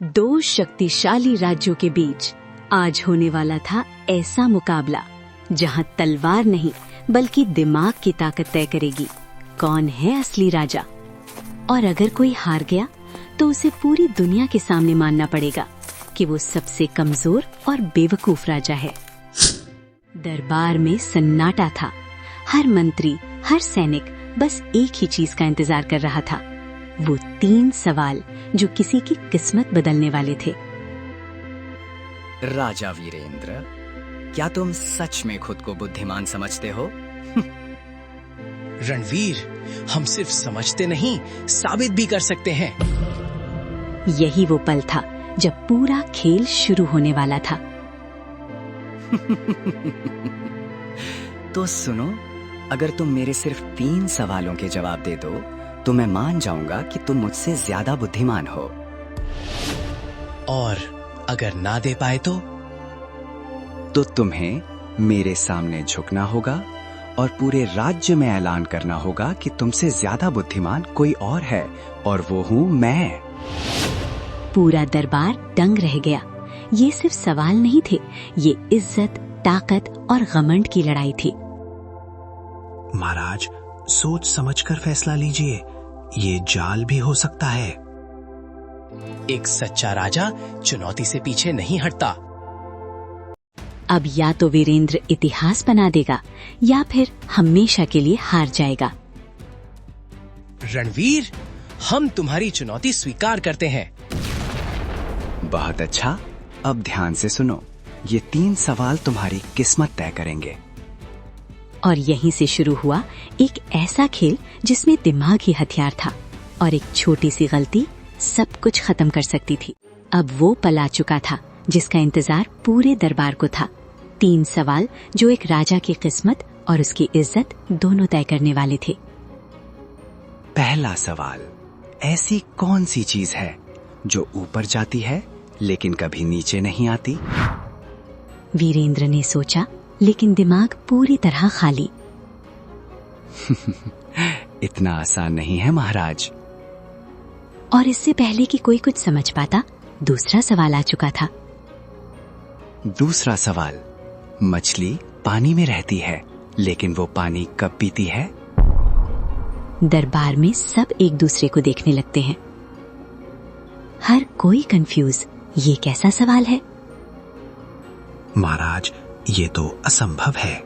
दो शक्तिशाली राज्यों के बीच आज होने वाला था ऐसा मुकाबला जहां तलवार नहीं बल्कि दिमाग की ताकत तय करेगी कौन है असली राजा। और अगर कोई हार गया तो उसे पूरी दुनिया के सामने मानना पड़ेगा कि वो सबसे कमजोर और बेवकूफ राजा है। दरबार में सन्नाटा था। हर मंत्री, हर सैनिक बस एक ही चीज का इंतजार कर रहा था, वो 3 सवाल जो किसी की किस्मत बदलने वाले थे। राजा वीरेंद्र, क्या तुम सच में खुद को बुद्धिमान समझते हो? रणवीर, हम सिर्फ समझते नहीं, साबित भी कर सकते हैं। यही वो पल था जब पूरा खेल शुरू होने वाला था। तो सुनो, अगर तुम मेरे सिर्फ 3 सवालों के जवाब दे दो तो मैं मान जाऊंगा कि तुम मुझसे ज्यादा बुद्धिमान हो। और अगर ना दे पाए तो तुम्हें मेरे सामने झुकना होगा और पूरे राज्य में ऐलान करना होगा कि तुमसे ज्यादा बुद्धिमान कोई और है, और वो हूँ मैं। पूरा दरबार दंग रह गया। ये सिर्फ सवाल नहीं थे, ये इज्जत, ताकत और घमंड की लड़ाई थी। महाराज, सोच समझकर फैसला लीजिए, ये जाल भी हो सकता है। एक सच्चा राजा चुनौती से पीछे नहीं हटता। अब या तो वीरेंद्र इतिहास बना देगा या फिर हमेशा के लिए हार जाएगा। रणवीर, हम तुम्हारी चुनौती स्वीकार करते हैं। बहुत अच्छा, अब ध्यान से सुनो, ये 3 सवाल तुम्हारी किस्मत तय करेंगे। और यहीं से शुरू हुआ एक ऐसा खेल जिसमें दिमाग ही हथियार था और एक छोटी सी गलती सब कुछ खत्म कर सकती थी। अब वो पल आ चुका था जिसका इंतजार पूरे दरबार को था। 3 सवाल जो एक राजा की किस्मत और उसकी इज्जत दोनों तय करने वाले थे। पहला सवाल, ऐसी कौन सी चीज है जो ऊपर जाती है लेकिन कभी नीचे नहीं आती? वीरेंद्र ने सोचा, लेकिन दिमाग पूरी तरह खाली। इतना आसान नहीं है महाराज। और इससे पहले कि कोई कुछ समझ पाता, दूसरा सवाल आ चुका था। दूसरा सवाल, मछली पानी में रहती है लेकिन वो पानी कब पीती है? दरबार में सब एक दूसरे को देखने लगते हैं। हर कोई कंफ्यूज, ये कैसा सवाल है? महाराज, ये तो असंभव है।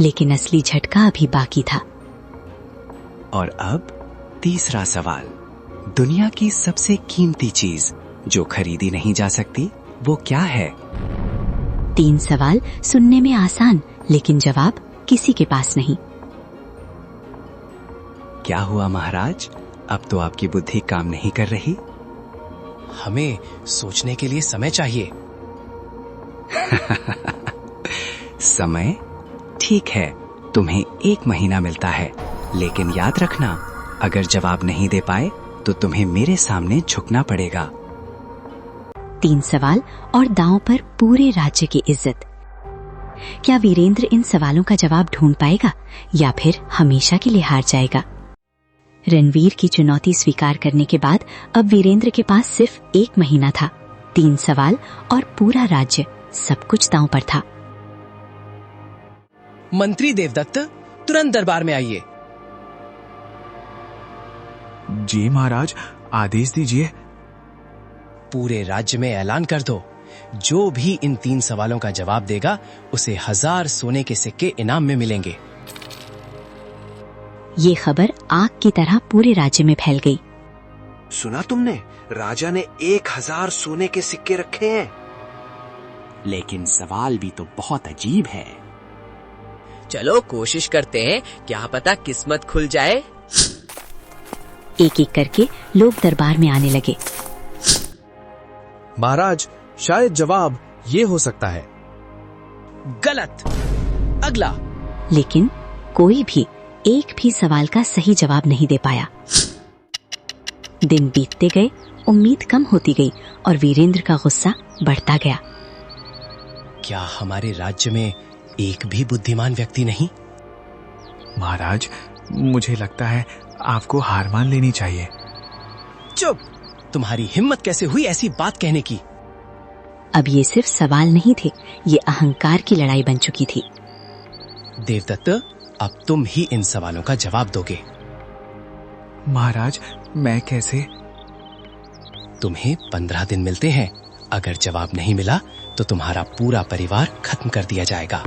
लेकिन असली झटका अभी बाकी था। और अब तीसरा सवाल, दुनिया की सबसे कीमती चीज जो खरीदी नहीं जा सकती, वो क्या है? 3 सवाल सुनने में आसान, लेकिन जवाब किसी के पास नहीं। क्या हुआ महाराज, अब तो आपकी बुद्धि काम नहीं कर रही? हमें सोचने के लिए समय चाहिए। समय? ठीक है, तुम्हें 1 महीना मिलता है, लेकिन याद रखना, अगर जवाब नहीं दे पाए तो तुम्हें मेरे सामने झुकना पड़ेगा। 3 सवाल और दांव पर पूरे राज्य की इज्जत। क्या वीरेंद्र इन सवालों का जवाब ढूंढ पाएगा या फिर हमेशा के लिए हार जाएगा? रणवीर की चुनौती स्वीकार करने के बाद अब वीरेंद्र के पास सिर्फ 1 महीना था। 3 सवाल और पूरा राज्य, सब कुछ दांव पर था। मंत्री देवदत्त, तुरंत दरबार में आइए। जी महाराज, आदेश दीजिए। पूरे राज्य में ऐलान कर दो, जो भी इन 3 सवालों का जवाब देगा उसे 1000 सोने के सिक्के इनाम में मिलेंगे। ये खबर आग की तरह पूरे राज्य में फैल गई। सुना तुमने? राजा ने 1000 सोने के सिक्के रखे हैं। लेकिन सवाल भी तो बहुत अजीब है। चलो कोशिश करते हैं, क्या पता किस्मत खुल जाए। एक एक करके लोग दरबार में आने लगे। महाराज, शायद जवाब ये हो सकता है। गलत। अगला। लेकिन कोई भी एक भी सवाल का सही जवाब नहीं दे पाया। दिन बीतते गए, उम्मीद कम होती गई और वीरेंद्र का गुस्सा बढ़ता गया। क्या हमारे राज्य में एक भी बुद्धिमान व्यक्ति नहीं? महाराज, मुझे लगता है आपको हार मान लेनी चाहिए। चुप, तुम्हारी हिम्मत कैसे हुई ऐसी बात कहने की? अब ये सिर्फ सवाल नहीं थे, ये अहंकार की लड़ाई बन चुकी थी। देवदत्त, अब तुम ही इन सवालों का जवाब दोगे। महाराज, मैं कैसे? तुम्हें 15 दिन मिलते हैं। अगर जवाब नहीं मिला तो तुम्हारा पूरा परिवार खत्म कर दिया जाएगा।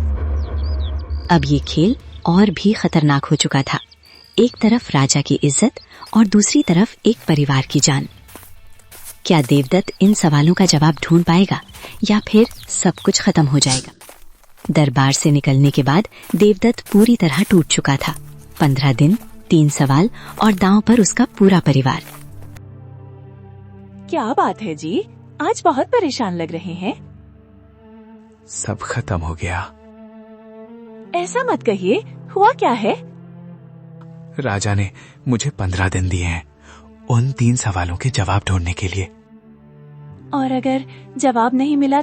अब ये खेल और भी खतरनाक हो चुका था। एक तरफ राजा की इज्जत और दूसरी तरफ एक परिवार की जान। क्या देवदत्त इन सवालों का जवाब ढूंढ पाएगा या फिर सब कुछ खत्म हो जाएगा? दरबार से निकलने के बाद देवदत्त पूरी तरह टूट चुका था। 15 दिन, 3 सवाल और दांव पर उसका पूरा परिवार। क्या बात है जी, आज बहुत परेशान लग रहे हैं। सब खत्म हो गया। ऐसा मत कहिए, हुआ क्या है? राजा ने मुझे 15 दिन दिए हैं उन 3 सवालों के जवाब ढूंढने के लिए। और अगर जवाब नहीं मिला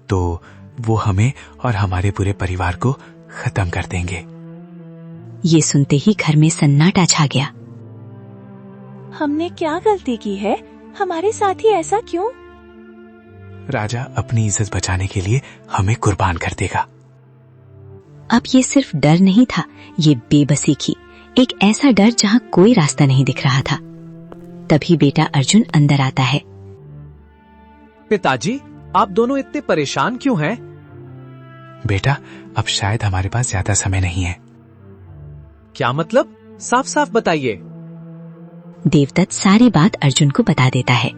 तो वो हमें और हमारे पूरे परिवार को खत्म कर देंगे। ये सुनते ही घर में सन्नाटा छा गया। हमने क्या गलती की है? हमारे साथ ही ऐसा क्यों? राजा अपनी इज्जत बचाने के लिए हमें कुर्बान कर देगा। अब ये सिर्फ डर नहीं था, ये बेबसी की एक ऐसा डर जहां कोई रास्ता नहीं दिख रहा था। तभी बेटा अर्जुन अंदर आता है। पिताजी, आप दोनों इतने परेशान क्यों हैं? बेटा, अब शायद हमारे पास ज्यादा समय नहीं है। क्या मतलब? साफ साफ बताइए। देवदत्त सारी बात अर्जुन को बता देता है।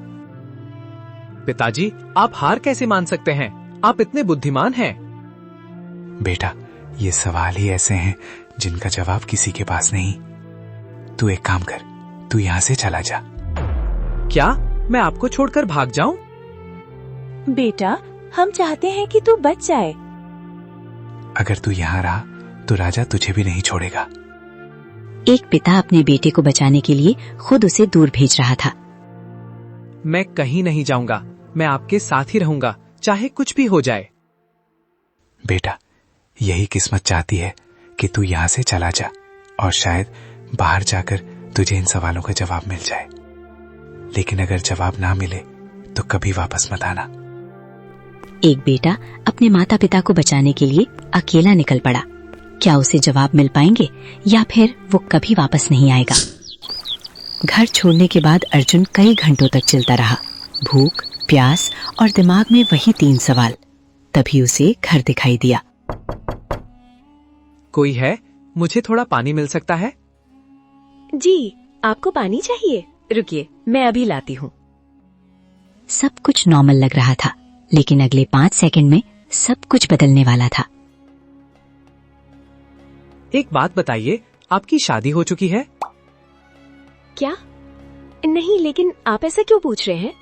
पिताजी, आप हार कैसे मान सकते हैं? आप इतने बुद्धिमान हैं। बेटा, ये सवाल ही ऐसे हैं जिनका जवाब किसी के पास नहीं। तू एक काम कर, तू यहाँ से चला जा। क्या मैं आपको छोड़कर भाग जाऊं? बेटा, हम चाहते हैं कि तू बच जाए। अगर तू यहाँ रहा तो राजा तुझे भी नहीं छोड़ेगा। एक पिता अपने बेटे को बचाने के लिए खुद उसे दूर भेज रहा था। मैं कहीं नहीं जाऊंगा, मैं आपके साथ ही रहूंगा, चाहे कुछ भी हो जाए। बेटा, यही किस्मत चाहती है कि तू यहाँ से चला जा और शायद बाहर जाकर तुझे इन सवालों का जवाब मिल जाए। लेकिन अगर जवाब ना मिले तो कभी वापस मत आना। एक बेटा अपने माता पिता को बचाने के लिए अकेला निकल पड़ा। क्या उसे जवाब मिल पाएंगे या फिर वो कभी वापस नहीं आएगा? घर छोड़ने के बाद अर्जुन कई घंटों तक चलता रहा। भूख, प्यास और दिमाग में वही 3 सवाल। तभी उसे घर दिखाई दिया। कोई है? मुझे थोड़ा पानी मिल सकता है? जी, आपको पानी चाहिए? रुकिए, मैं अभी लाती हूँ। सब कुछ नॉर्मल लग रहा था, लेकिन अगले 5 सेकंड में सब कुछ बदलने वाला था। एक बात बताइए, आपकी शादी हो चुकी है? क्या? नहीं, लेकिन आप ऐसा क्यों पूछ रहे हैं?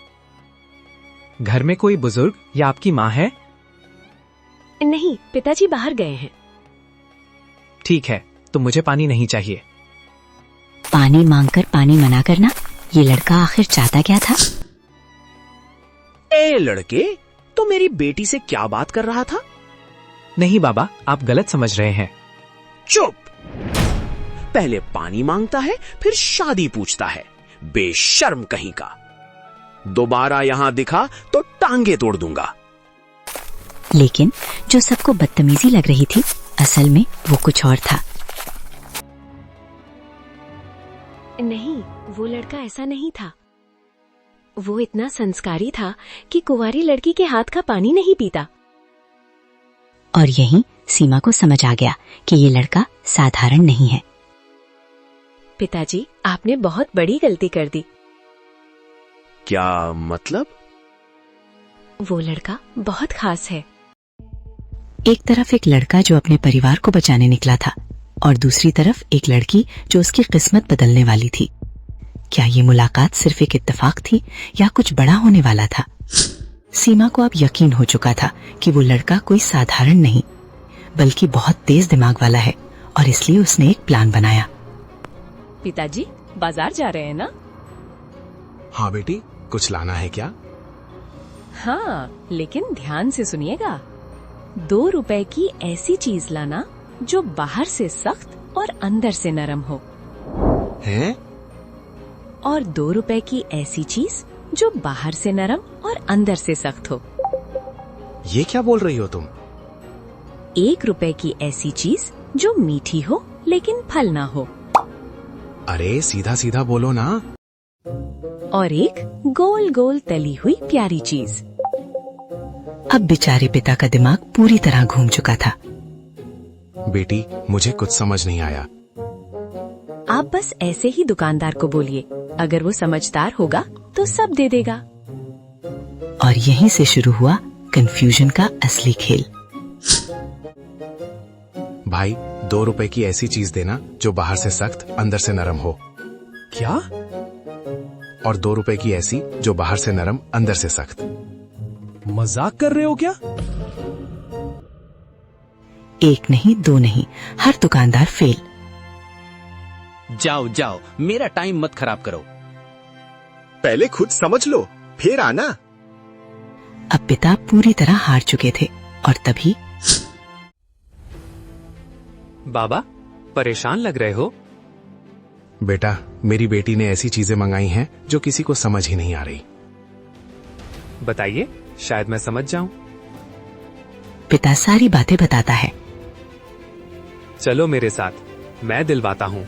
घर में कोई बुजुर्ग या आपकी माँ है? नहीं, पिताजी बाहर गए हैं। ठीक है, तो मुझे पानी नहीं चाहिए। पानी मांगकर पानी मना करना, ये लड़का आखिर चाहता क्या था? ए लड़के, तो मेरी बेटी से क्या बात कर रहा था? नहीं बाबा, आप गलत समझ रहे हैं। चुप! पहले पानी मांगता है, फिर शादी पूछता है। बेशर्म कहीं का। दोबारा यहां दिखा तो टांगे तोड़ दूंगा। लेकिन जो सबको बदतमीजी लग रही थी, असल में वो कुछ और था। नहीं, वो लड़का ऐसा नहीं था। वो इतना संस्कारी था कि कुंवारी लड़की के हाथ का पानी नहीं पीता। और यहीं सीमा को समझ आ गया कि ये लड़का साधारण नहीं है। पिताजी, आपने बहुत बड़ी गलती कर दी। क्या मतलब? वो लड़का बहुत खास है। एक तरफ एक लड़का जो अपने परिवार को बचाने निकला था और दूसरी तरफ एक लड़की जो उसकी किस्मत बदलने वाली थी। क्या ये मुलाकात सिर्फ एक इत्तेफाक थी या कुछ बड़ा होने वाला था? सीमा को अब यकीन हो चुका था कि वो लड़का कोई साधारण नहीं बल्कि बहुत तेज दिमाग वाला है और इसलिए उसने एक प्लान बनाया। पिताजी, बाजार जा रहे हैं ना? हाँ बेटी, कुछ लाना है क्या? हाँ, लेकिन ध्यान से सुनिएगा। 2 रुपए की ऐसी चीज लाना जो बाहर से सख्त और अंदर से नरम हो। हैं? और 2 रुपए की ऐसी चीज जो बाहर से नरम और अंदर से सख्त हो। ये क्या बोल रही हो तुम? 1 रुपए की ऐसी चीज जो मीठी हो लेकिन फल ना हो। अरे सीधा सीधा बोलो ना। और एक गोल गोल तली हुई प्यारी चीज। अब बेचारे पिता का दिमाग पूरी तरह घूम चुका था। बेटी, मुझे कुछ समझ नहीं आया। आप बस ऐसे ही दुकानदार को बोलिए, अगर वो समझदार होगा तो सब दे देगा। और यहीं से शुरू हुआ कंफ्यूजन का असली खेल। भाई, 2 रुपए की ऐसी चीज देना जो बाहर से सख्त अंदर से नरम हो। क्या? और 2 रुपए की ऐसी जो बाहर से नरम अंदर से सख्त। मजाक कर रहे हो क्या? 1 नहीं 2 नहीं, हर दुकानदार फेल। जाओ जाओ, मेरा टाइम मत खराब करो। पहले खुद समझ लो, फिर आना। अब पिता पूरी तरह हार चुके थे और तभी बाबा, परेशान लग रहे हो? बेटा, मेरी बेटी ने ऐसी चीजें मंगाई हैं जो किसी को समझ ही नहीं आ रही। बताइए, शायद मैं समझ जाऊं। पिता सारी बातें बताता है। चलो मेरे साथ, मैं दिलवाता हूं।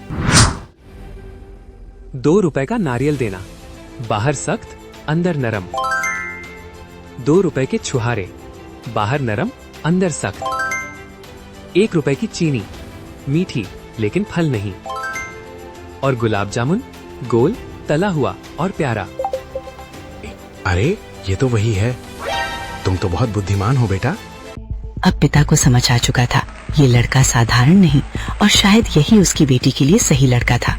2 रुपए का नारियल देना, बाहर सख्त अंदर नरम। 2 रुपए के छुहारे, बाहर नरम अंदर सख्त। 1 रुपए की चीनी, मीठी लेकिन फल नहीं। और गुलाब जामुन, गोल तला हुआ और प्यारा। अरे ये तो वही है। तुम तो बहुत बुद्धिमान हो बेटा। अब पिता को समझ आ चुका था, ये लड़का साधारण नहीं और शायद यही उसकी बेटी के लिए सही लड़का था।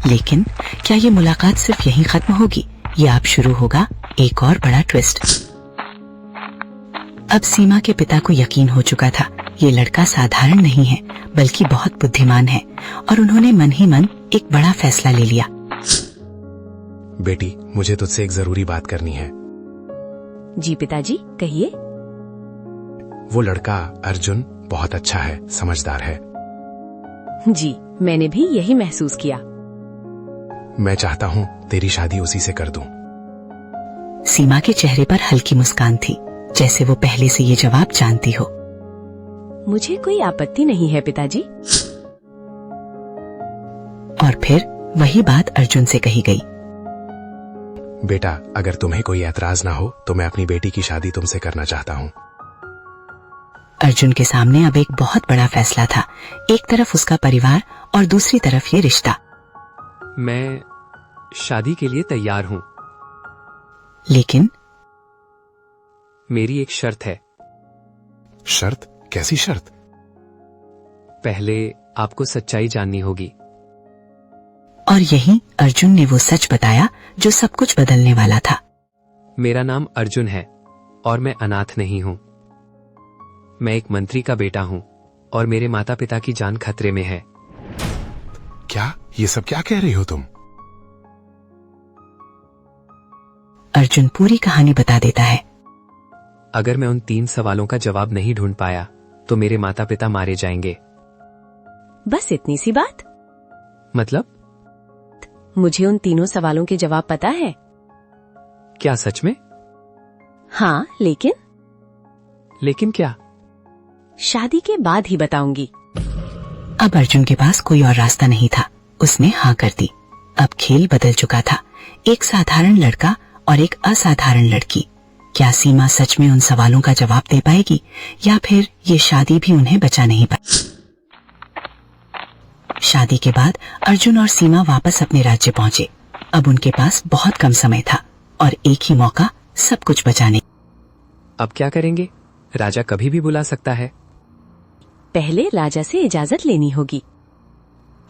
लेकिन क्या ये मुलाकात सिर्फ यहीं खत्म होगी या अब शुरू होगा एक और बड़ा ट्विस्ट। अब सीमा के पिता को यकीन हो चुका था, ये लड़का साधारण नहीं है बल्कि बहुत बुद्धिमान है, और उन्होंने मन ही मन एक बड़ा फैसला ले लिया। बेटी, मुझे तुझसे एक जरूरी बात करनी है। जी पिताजी, कहिए। वो लड़का अर्जुन बहुत अच्छा है, समझदार है। जी, मैंने भी यही महसूस किया। मैं चाहता हूँ तेरी शादी उसी से कर दूं। सीमा के चेहरे पर हल्की मुस्कान थी, जैसे वो पहले से ये जवाब जानती हो। मुझे कोई आपत्ति नहीं है पिताजी। और फिर वही बात अर्जुन से कही गई। बेटा, अगर तुम्हें कोई ऐतराज ना हो तो मैं अपनी बेटी की शादी तुमसे करना चाहता हूँ। अर्जुन के सामने अब एक बहुत बड़ा फैसला था, एक तरफ उसका परिवार और दूसरी तरफ ये रिश्ता। मैं शादी के लिए तैयार हूं, लेकिन मेरी एक शर्त है। शर्त? कैसी शर्त? पहले आपको सच्चाई जाननी होगी। और यही अर्जुन ने वो सच बताया जो सब कुछ बदलने वाला था। मेरा नाम अर्जुन है और मैं अनाथ नहीं हूं। मैं एक मंत्री का बेटा हूं और मेरे माता पिता की जान खतरे में है। क्या? ये सब क्या कह रही हो तुम? अर्जुन पूरी कहानी बता देता है। अगर मैं उन 3 सवालों का जवाब नहीं ढूंढ पाया तो मेरे माता पिता मारे जाएंगे। बस इतनी सी बात? मतलब? मुझे उन 3 सवालों के जवाब पता है। क्या सच में? हाँ, लेकिन? लेकिन क्या? शादी के बाद ही बताऊंगी। अब अर्जुन के पास कोई और रास्ता नहीं था, उसने हाँ कर दी। अब खेल बदल चुका था, एक साधारण लड़का और एक असाधारण लड़की। क्या सीमा सच में उन सवालों का जवाब दे पाएगी या फिर ये शादी भी उन्हें बचा नहीं पाई? शादी के बाद अर्जुन और सीमा वापस अपने राज्य पहुंचे। अब उनके पास बहुत कम समय था और एक ही मौका सब कुछ बचाने। अब क्या करेंगे? राजा कभी भी बुला सकता है। पहले राजा से इजाजत लेनी होगी।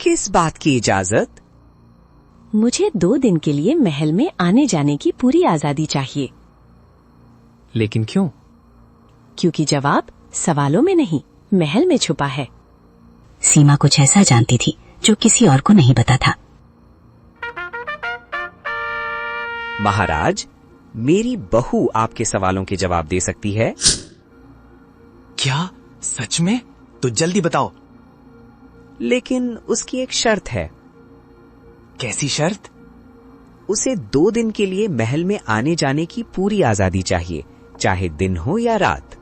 किस बात की इजाजत? मुझे 2 दिन के लिए महल में आने जाने की पूरी आजादी चाहिए। लेकिन क्यों? क्योंकि जवाब सवालों में नहीं, महल में छुपा है। सीमा कुछ ऐसा जानती थी जो किसी और को नहीं पता था। महाराज, मेरी बहू आपके सवालों के जवाब दे सकती है। क्या? सच में? तो जल्दी बताओ। लेकिन उसकी एक शर्त है। कैसी शर्त? उसे 2 दिन के लिए महल में आने जाने की पूरी आजादी चाहिए, चाहे दिन हो या रात।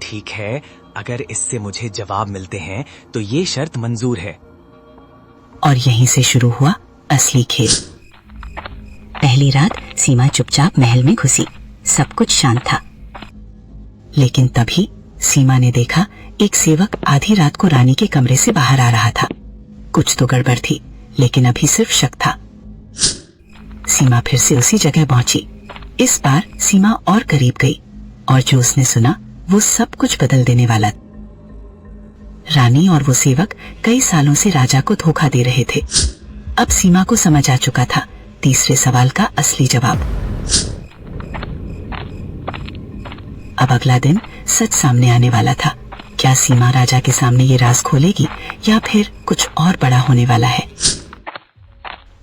ठीक है, अगर इससे मुझे जवाब मिलते हैं तो ये शर्त मंजूर है। और यहीं से शुरू हुआ असली खेल। पहली रात सीमा चुपचाप महल में घुसी। सब कुछ शांत था, लेकिन तभी सीमा ने देखा एक सेवक आधी रात को रानी के कमरे से बाहर आ रहा था। कुछ तो गड़बड़ थी, लेकिन अभी सिर्फ शक था। सीमा फिर से उसी जगह पहुंची। इस बार सीमा और करीब गई, और जो उसने सुना वो सब कुछ बदल देने वाला। रानी और वो सेवक कई सालों से राजा को धोखा दे रहे थे। अब सीमा को समझ आ चुका था तीसरे सवाल का असली जवाब। अब अगला दिन सच सामने आने वाला था। क्या सीमा राजा के सामने ये राज खोलेगी या फिर कुछ और बड़ा होने वाला है?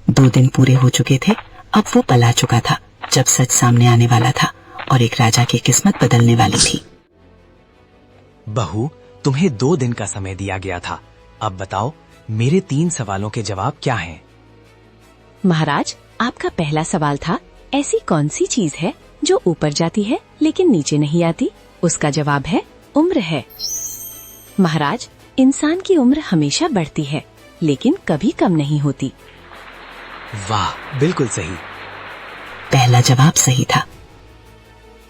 2 दिन पूरे हो चुके थे। अब वो पल आ चुका था जब सच सामने आने वाला था और एक राजा की किस्मत बदलने वाली थी। बहू, तुम्हें 2 दिन का समय दिया गया था। अब बताओ मेरे 3 सवालों के जवाब क्या हैं? महाराज, आपका पहला सवाल था, ऐसी कौन सी चीज है जो ऊपर जाती है लेकिन नीचे नहीं आती? उसका जवाब है उम्र है। महाराज, इंसान की उम्र हमेशा बढ़ती है लेकिन कभी कम नहीं होती। वाह, बिल्कुल सही। पहला जवाब सही था।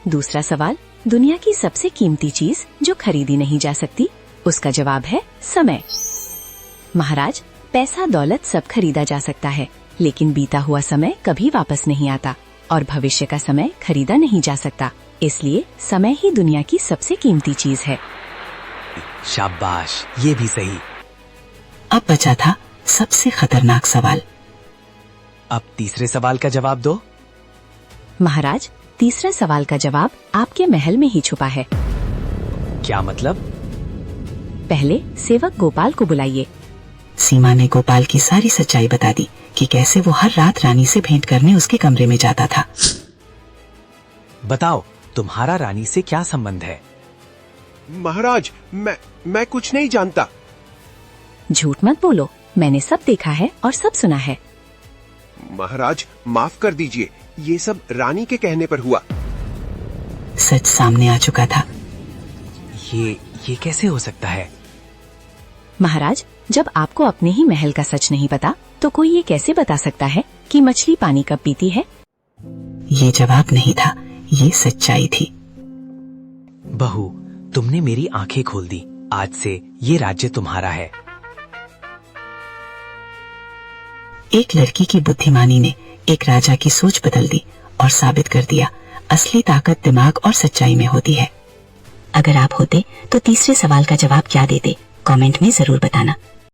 दूसरा सवाल, दुनिया की सबसे कीमती चीज जो खरीदी नहीं जा सकती, उसका जवाब है समय। महाराज, पैसा दौलत सब खरीदा जा सकता है, लेकिन बीता हुआ समय कभी वापस नहीं आता और भविष्य का समय खरीदा नहीं जा सकता। इसलिए समय ही दुनिया की सबसे कीमती चीज है। शाबाश, ये भी सही। अब बचा था सबसे खतरनाक सवाल। अब तीसरे सवाल का जवाब दो। महाराज, तीसरे सवाल का जवाब आपके महल में ही छुपा है। क्या मतलब? पहले सेवक गोपाल को बुलाइए। सीमा ने गोपाल की सारी सच्चाई बता दी कि कैसे वो हर रात रानी से भेंट करने उसके कमरे में जाता था। बताओ, तुम्हारा रानी से क्या संबंध है? महाराज, मैं कुछ नहीं जानता। झूठ मत बोलो, मैंने सब देखा है और सब सुना है। महाराज, माफ कर दीजिए, ये सब रानी के कहने पर हुआ। सच सामने आ चुका था। ये कैसे हो सकता है? महाराज, जब आपको अपने ही महल का सच नहीं पता, तो कोई ये कैसे बता सकता है कि मछली पानी कब पीती है? ये जवाब नहीं था, ये सच्चाई थी। बहू, तुमने मेरी आंखें खोल दी। आज से ये राज्य तुम्हारा है। एक लड़की की बुद्धिमानी ने एक राजा की सोच बदल दी और साबित कर दिया असली ताकत दिमाग और सच्चाई में होती है। अगर आप होते तो तीसरे सवाल का जवाब क्या देते? कमेंट में जरूर बताना।